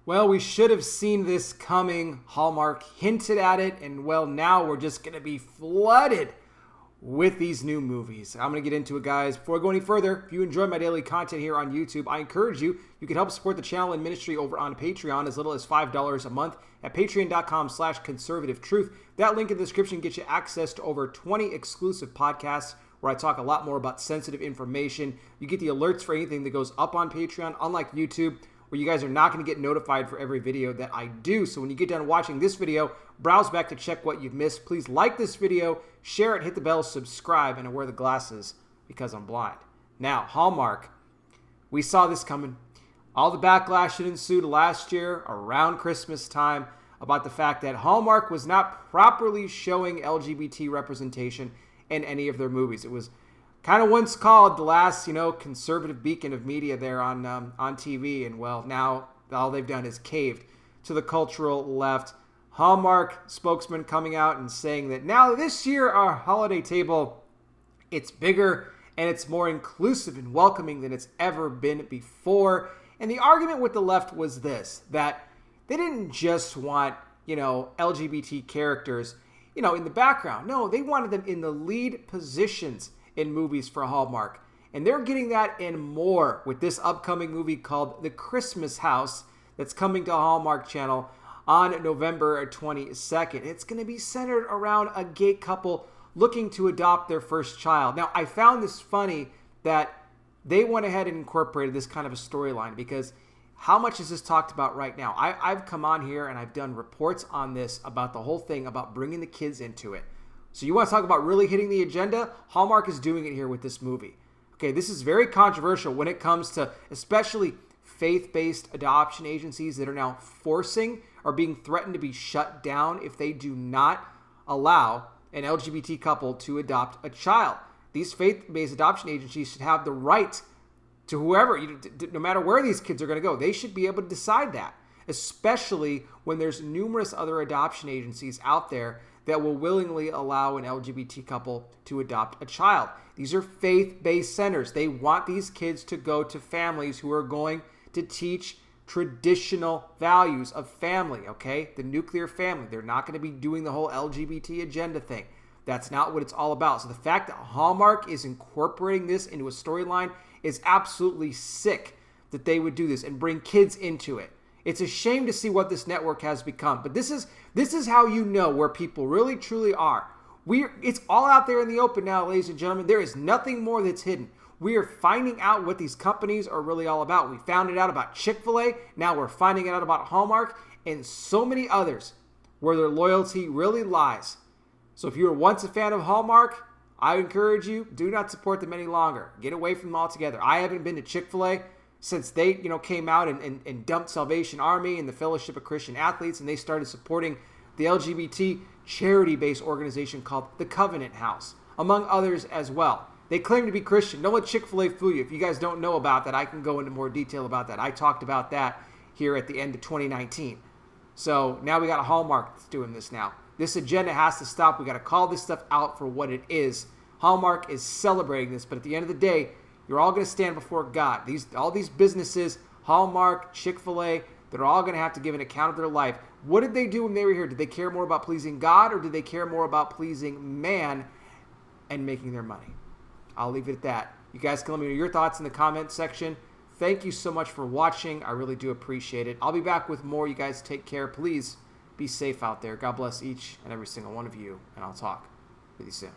Well, we should have seen this coming. Hallmark hinted at it, and well, now we're just going to be flooded with these new movies. I'm going to get into it, guys. Before I go any further, if you enjoy my daily content here on YouTube, I encourage you can help support the channel and ministry over on Patreon as little as $5 a month at patreon.com/conservativetruth. That link in the description gets you access to over 20 exclusive podcasts where I talk a lot more about sensitive information. You get the alerts for anything that goes up on Patreon, unlike YouTube, where you guys are not going to get notified for every video that I do. So when you get done watching this video, browse back to check what you've missed. Please like this video, share it, hit the bell, subscribe, and I wear the glasses because I'm blind. Now, Hallmark, we saw this coming. All the backlash that ensued last year around Christmas time about the fact that Hallmark was not properly showing LGBT representation in any of their movies. It was kind of once called the last, conservative beacon of media there on TV. And well, now all they've done is caved to the cultural left. Hallmark spokesman coming out and saying that now this year our holiday table, it's bigger and it's more inclusive and welcoming than it's ever been before. And the argument with the left was this, that they didn't just want, LGBT characters, in the background. No, they wanted them in the lead positions in movies for Hallmark. And they're getting that and more with this upcoming movie called The Christmas House that's coming to Hallmark Channel on November 22nd. It's going to be centered around a gay couple looking to adopt their first child. Now, I found this funny that they went ahead and incorporated this kind of a storyline because how much is this talked about right now? I've come on here and I've done reports on this about the whole thing about bringing the kids into it. So you want to talk about really hitting the agenda? Hallmark is doing it here with this movie. Okay, this is very controversial when it comes to especially faith-based adoption agencies that are now forcing or being threatened to be shut down if they do not allow an LGBT couple to adopt a child. These faith-based adoption agencies should have the right to whoever, no matter where these kids are going to go. They should be able to decide that, especially when there's numerous other adoption agencies out there that will willingly allow an LGBT couple to adopt a child. These are faith-based centers. They want these kids to go to families who are going to teach traditional values of family, okay? The nuclear family. They're not going to be doing the whole LGBT agenda thing. That's not what it's all about. So the fact that Hallmark is incorporating this into a storyline is absolutely sick that they would do this and bring kids into it. It's a shame to see what this network has become. But this is how you know where people really truly are. It's all out there in the open now, ladies and gentlemen. There is nothing more that's hidden. We are finding out what these companies are really all about. We found it out about Chick-fil-A. Now we're finding it out about Hallmark and so many others where their loyalty really lies. So if you were once a fan of Hallmark, I encourage you, do not support them any longer. Get away from them altogether. I haven't been to Chick-fil-A since they, came out and dumped Salvation Army and the Fellowship of Christian Athletes, and they started supporting the LGBT charity-based organization called the Covenant House, among others as well. They claim to be Christian. Don't let Chick-fil-A fool you. If you guys don't know about that, I can go into more detail about that. I talked about that here at the end of 2019. So now we got a Hallmark that's doing this now. This agenda has to stop. We got to call this stuff out for what it is. Hallmark is celebrating this, but at the end of the day, you're all going to stand before God. All these businesses, Hallmark, Chick-fil-A, they're all going to have to give an account of their life. What did they do when they were here? Did they care more about pleasing God, or did they care more about pleasing man and making their money? I'll leave it at that. You guys can let me know your thoughts in the comment section. Thank you so much for watching. I really do appreciate it. I'll be back with more. You guys take care. Please be safe out there. God bless each and every single one of you, and I'll talk with you soon.